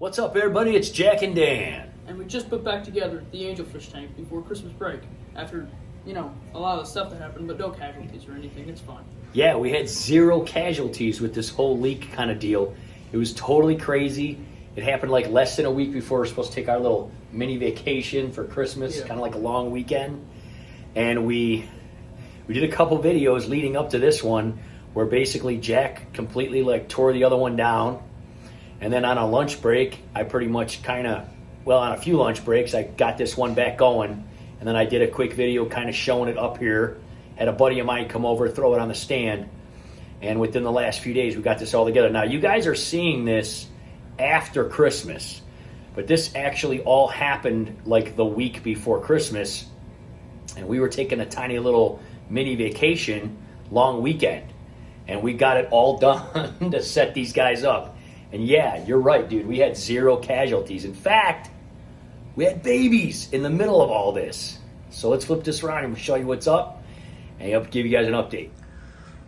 What's up, everybody? It's Jack and Dan. And we just put back together the Angelfish tank before Christmas break. After, a lot of the stuff that happened, but no casualties or anything. It's fine. Yeah, we had 0 casualties with this whole leak kind of deal. It was totally crazy. It happened like less than a week before we were supposed to take our little mini vacation for Christmas, kind of like a long weekend. And we did a couple videos leading up to this one where basically Jack completely tore the other one down. And then on a lunch break, I pretty much on a few lunch breaks, I got this one back going. And then I did a quick video kind of showing it up here. Had a buddy of mine come over, throw it on the stand. And within the last few days, we got this all together. Now, you guys are seeing this after Christmas. But this actually all happened like the week before Christmas. And we were taking a tiny little mini vacation, long weekend. And we got it all done to set these guys up. And yeah, you're right, dude. We had 0 casualties. In fact, we had babies in the middle of all this. So let's flip this around and we'll show you what's up and I'll give you guys an update.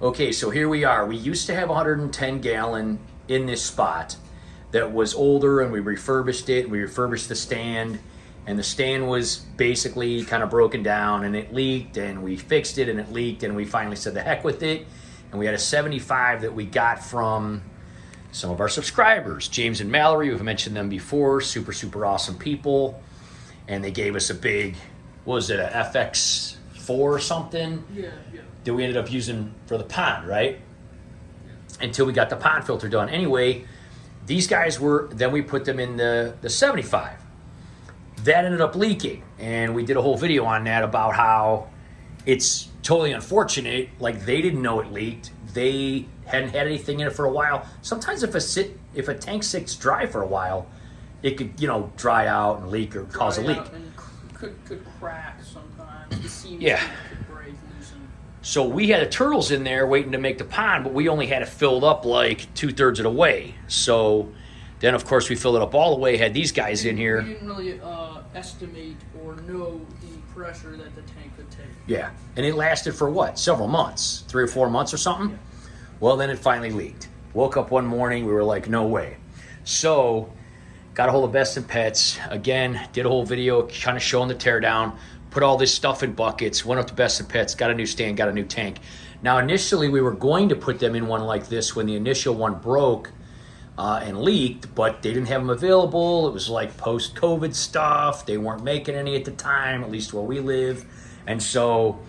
Okay, so here we are. We used to have 110 gallon in this spot that was older, and we refurbished it. We refurbished the stand, and the stand was basically kind of broken down and it leaked, and we fixed it and it leaked, and we finally said the heck with it. And we had a 75 that we got from some of our subscribers, James and Mallory. We've mentioned them before. Super awesome people. And they gave us a big, what was it, a FX4 or something? Yeah. That we ended up using for the pond, right? Until we got the pond filter done. Anyway, these guys then we put them in the 75. That ended up leaking. And we did a whole video on that about how it's totally unfortunate. Like, they didn't know it leaked. They hadn't had anything in it for a while. Sometimes if a tank sits dry for a while, it could, dry out and leak or cause a leak. And could crack sometimes. The seams could break loose. So we had the turtles in there waiting to make the pond, but we only had it filled up like 2/3 of the way. So then, of course, we filled it up all the way, had these guys in here. We didn't really estimate or know the pressure that the tank could take. Yeah, and it lasted for what? Several months, 3 or 4 months or something? Yeah. Well, then it finally leaked. Woke up one morning, we were like, no way. So, got a hold of Best in Pets. Again, did a whole video kind of showing the teardown. Put all this stuff in buckets, went up to Best in Pets, got a new stand, got a new tank. Now, initially, we were going to put them in one like this when the initial one broke and leaked, but they didn't have them available. It was like post-COVID stuff. They weren't making any at the time, at least where we live. And so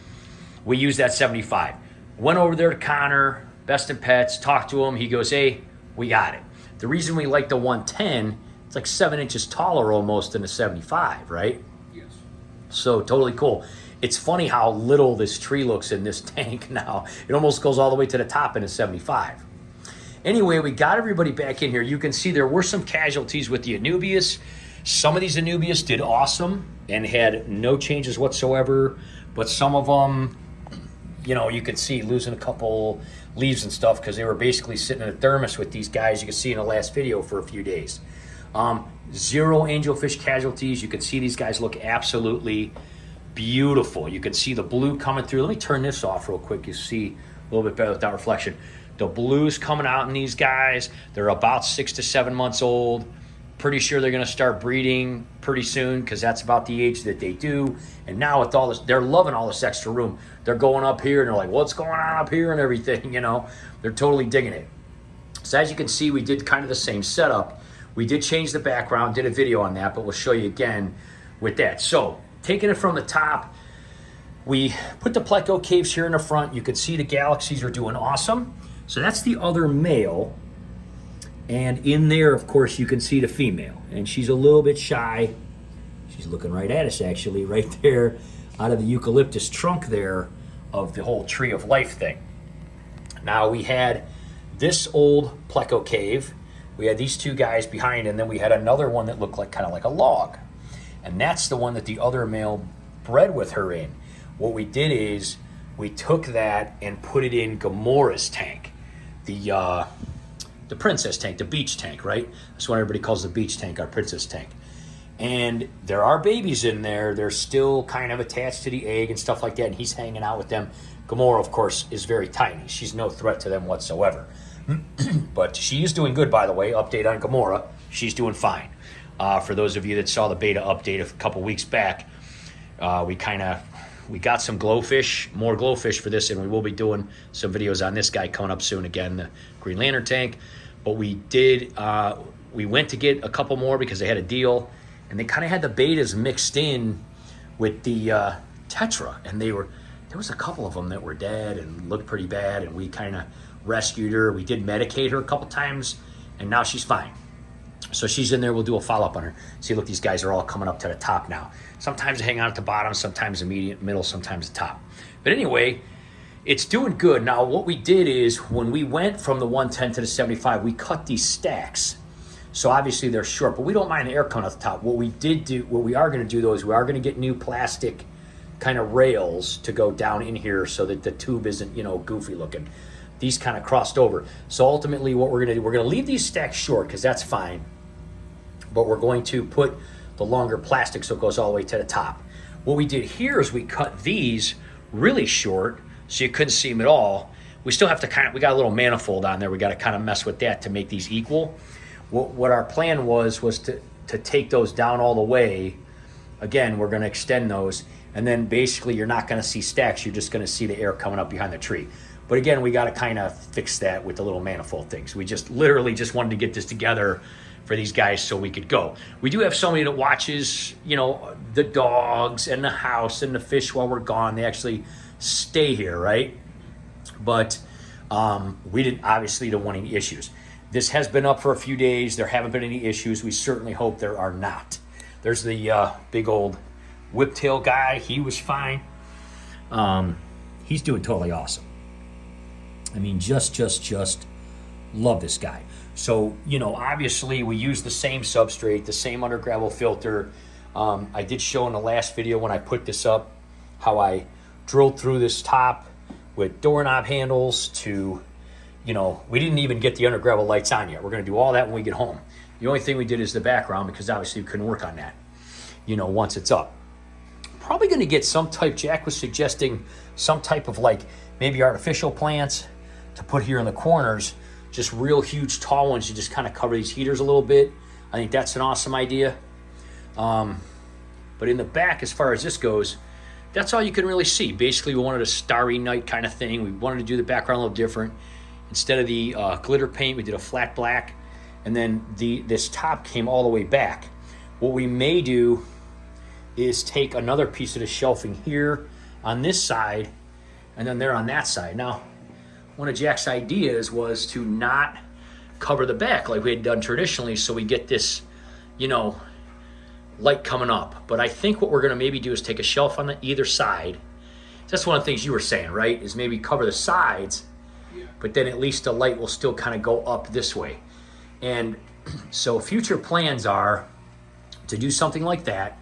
we used that 75. Went over there to Connor, Best in Pets, talked to him. He goes, hey, we got it. The reason we like the 110, it's like 7 inches taller almost than a 75, right? Yes. So totally cool. It's funny how little this tree looks in this tank now. It almost goes all the way to the top in a 75. Anyway, we got everybody back in here. You can see there were some casualties with the Anubias. Some of these Anubias did awesome and had no changes whatsoever, but some of them, you could see losing a couple leaves and stuff because they were basically sitting in a thermos with these guys. You can see in the last video for a few days. 0 angelfish casualties. You can see these guys look absolutely beautiful. You can see the blue coming through. Let me turn this off real quick. You see a little bit better without reflection. The blues coming out in these guys. They're about 6 to 7 months old. Pretty sure they're going to start breeding pretty soon because that's about the age that they do. And now with all this, they're loving all this extra room. They're going up here and they're like, what's going on up here and everything, They're totally digging it. So as you can see, we did kind of the same setup. We did change the background, did a video on that, but we'll show you again with that. So taking it from the top, we put the pleco caves here in the front. You can see the galaxies are doing awesome. So that's the other male. And in there, of course, you can see the female. And she's a little bit shy. She's looking right at us, actually, right there out of the eucalyptus trunk there of the whole tree of life thing. Now, we had this old pleco cave. We had these 2 guys behind, and then we had another one that looked kind of like a log. And that's the one that the other male bred with her in. What we did is we took that and put it in Gamora's tank. The princess tank, the beach tank, right? That's what everybody calls the beach tank, our princess tank. And there are babies in there. They're still kind of attached to the egg and stuff like that, and he's hanging out with them. Gamora, of course, is very tiny. She's no threat to them whatsoever. But she is doing good, by the way. Update on Gamora. she's doing fine. For those of you that saw the beta update a couple weeks back, we got some glowfish, more glowfish for this, and we will be doing some videos on this guy coming up soon again, the Green Lantern tank. But we went to get a couple more because they had a deal, and they kind of had the betas mixed in with the Tetra, and there was a couple of them that were dead and looked pretty bad, and we kind of rescued her. We did medicate her a couple times, and now she's fine. So she's in there. We'll do a follow-up on her. See, look, these guys are all coming up to the top now. Sometimes they hang out at the bottom, sometimes the middle, sometimes the top. But anyway, it's doing good. Now, what we did is when we went from the 110 to the 75, we cut these stacks. So obviously they're short, but we don't mind the air coming out the top. What we are going to do, though, is we are going to get new plastic kind of rails to go down in here so that the tube isn't, goofy looking. These kind of crossed over. So ultimately what we're going to do, we're going to leave these stacks short because that's fine. But we're going to put the longer plastic so it goes all the way to the top. What we did here is we cut these really short so you couldn't see them at all. We still have to we got a little manifold on there. We got to kind of mess with that to make these equal. What our plan was to take those down all the way. Again, we're going to extend those, and then basically you're not going to see stacks. You're just going to see the air coming up behind the tree. But again, we got to kind of fix that with the little manifold things. We just literally just wanted to get this together for these guys so we could go. We do have somebody that watches, the dogs and the house and the fish while we're gone. They actually stay here, right? But we don't want any issues. This has been up for a few days. There haven't been any issues. We certainly hope there are not. There's the big old whiptail guy. He was fine. He's doing totally awesome. I mean, just love this guy. So, obviously we use the same substrate, the same under gravel filter. I did show in the last video when I put this up how I drilled through this top with doorknob handles to, we didn't even get the under gravel lights on yet. We're going to do all that when we get home. The only thing we did is the background because obviously we couldn't work on that, once it's up. Probably going to get some type, Jack was suggesting some type of maybe artificial plants to put here in the corners, just real huge tall ones. You just kind of cover these heaters a little bit. I think that's an awesome idea. But in the back, as far as this goes, that's all you can really see. Basically, we wanted a starry night kind of thing. We wanted to do the background a little different. Instead of the glitter paint, we did a flat black. And then this top came all the way back. What we may do is take another piece of the shelving here on this side and then there on that side. Now, one of Jack's ideas was to not cover the back like we had done traditionally so we get this, light coming up. But I think what we're going to maybe do is take a shelf on either side. That's one of the things you were saying, right? Is maybe cover the sides, but then at least the light will still kind of go up this way. And so future plans are to do something like that.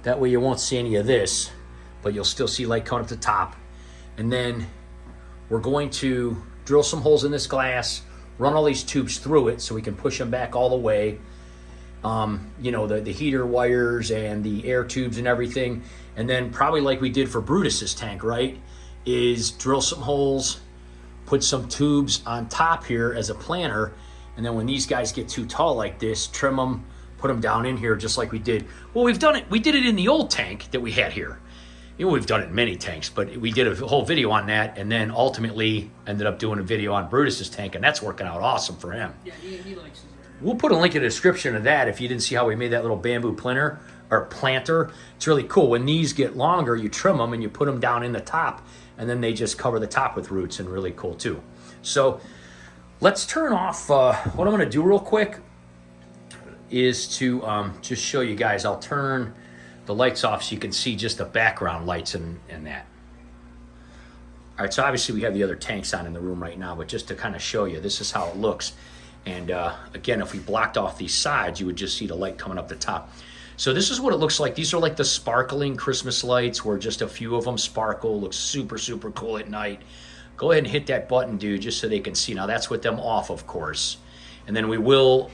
That way you won't see any of this, but you'll still see light coming up the top. And then we're going to drill some holes in this glass, run all these tubes through it so we can push them back all the way. The heater wires and the air tubes and everything. And then probably like we did for Brutus's tank, right, is drill some holes, put some tubes on top here as a planter, and then when these guys get too tall like this, trim them, put them down in here just like we did. Well, we've done it. We did it in the old tank that we had here. We've done it in many tanks, but we did a whole video on that, and then ultimately ended up doing a video on Brutus's tank, and that's working out awesome for him. Yeah, he likes his area. We'll put a link in the description of that if you didn't see how we made that little bamboo planter or planter. It's really cool. When these get longer, you trim them and you put them down in the top, and then they just cover the top with roots, and really cool too. So let's turn off, what I'm going to do real quick is to just show you guys. I'll turn the lights off so you can see just the background lights and that. All right, so obviously we have the other tanks on in the room right now, but just to kind of show you, this is how it looks. And again, if we blocked off these sides, you would just see the light coming up the top. So this is what it looks like. These are like the sparkling Christmas lights where just a few of them sparkle. Looks super, super cool at night. Go ahead and hit that button, dude, just so they can see. Now that's with them off, of course. And then we will,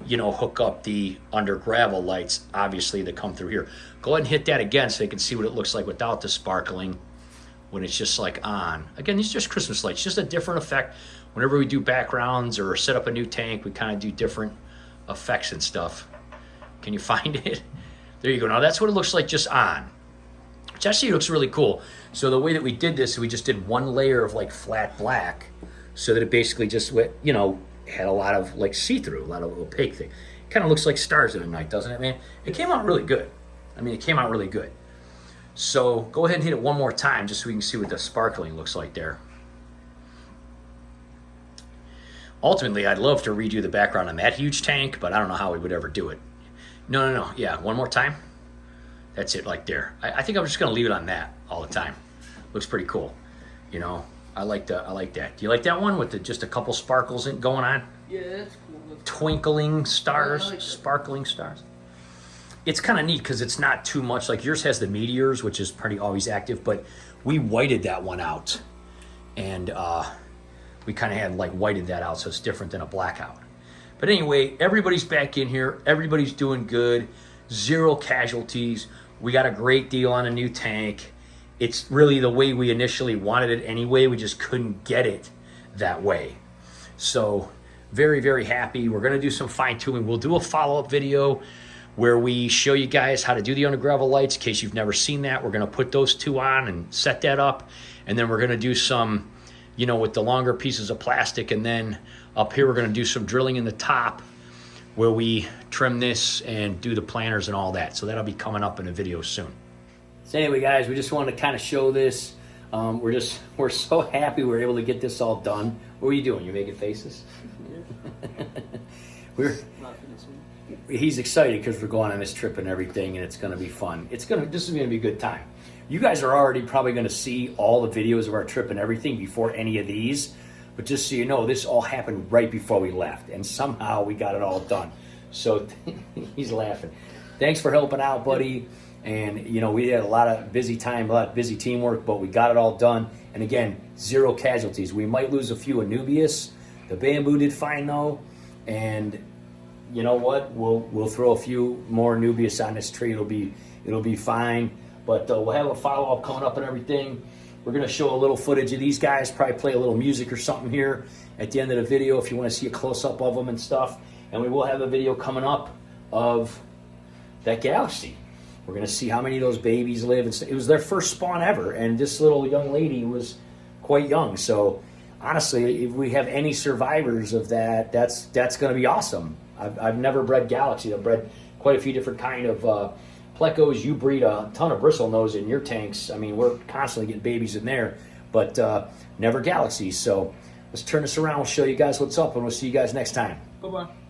hook up the under gravel lights, obviously, that come through here. Go ahead and hit that again so they can see what it looks like without the sparkling when it's just like on. Again, these are just Christmas lights, just a different effect. Whenever we do backgrounds or set up a new tank, we kind of do different effects and stuff. Can you find it? There you go. Now that's what it looks like just on. Which actually looks really cool. So the way that we did this, we just did one layer of like flat black, so that it basically just went, you know, had a lot of like see-through, a lot of opaque thing. Kind of looks like stars in the night, doesn't it, man? It came out really good. I mean, it came out really good. So go ahead and hit it one more time just so we can see what the sparkling looks like there. Ultimately, I'd love to redo the background on that huge tank, but I don't know how we would ever do it. No. Yeah, one more time. That's it right there. I think I'm just going to leave it on that all the time. Looks pretty cool. You know, I like that. Do you like that one with just a couple sparkles going on? Yeah, that's cool. Twinkling stars, I like sparkling stars. It's kind of neat because it's not too much. Like yours has the meteors, which is pretty always active, but we whited that one out. And we kind of had like whited that out, so it's different than a blackout. But anyway, everybody's back in here. Everybody's doing good. 0 casualties. We got a great deal on a new tank. It's really the way we initially wanted it anyway. We just couldn't get it that way. So very, very happy. We're going to do some fine tuning. We'll do a follow-up video where we show you guys how to do the under gravel lights. In case you've never seen that, we're going to put those 2 on and set that up. And then we're going to do some, you know, with the longer pieces of plastic. And then up here, we're going to do some drilling in the top where we trim this and do the planters and all that. So that'll be coming up in a video soon. So anyway, guys, we just wanted to kind of show this. We're so happy we're able to get this all done. What were you doing? You making faces? He's excited because we're going on this trip and everything, and it's going to be fun. This is going to be a good time. You guys are already probably going to see all the videos of our trip and everything before any of these. But just so you know, this all happened right before we left, and somehow we got it all done. So he's laughing. Thanks for helping out, buddy. And, you know, we had a lot of busy time, a lot of busy teamwork, but we got it all done. And again, 0 casualties. We might lose a few Anubias. The bamboo did fine, though. And you know what? We'll throw a few more Anubias on this tree. It'll be fine. But we'll have a follow-up coming up and everything. We're going to show a little footage of these guys, probably play a little music or something here at the end of the video if you want to see a close-up of them and stuff. And we will have a video coming up of that galaxy. We're going to see how many of those babies live. It was their first spawn ever, and this little young lady was quite young. So honestly, if we have any survivors of that, that's going to be awesome. I've never bred galaxy. I've bred quite a few different kind of plecos. You breed a ton of bristlenose in your tanks. I mean, we're constantly getting babies in there, but never galaxies. So let's turn this around. We'll show you guys what's up, and we'll see you guys next time. Bye-bye.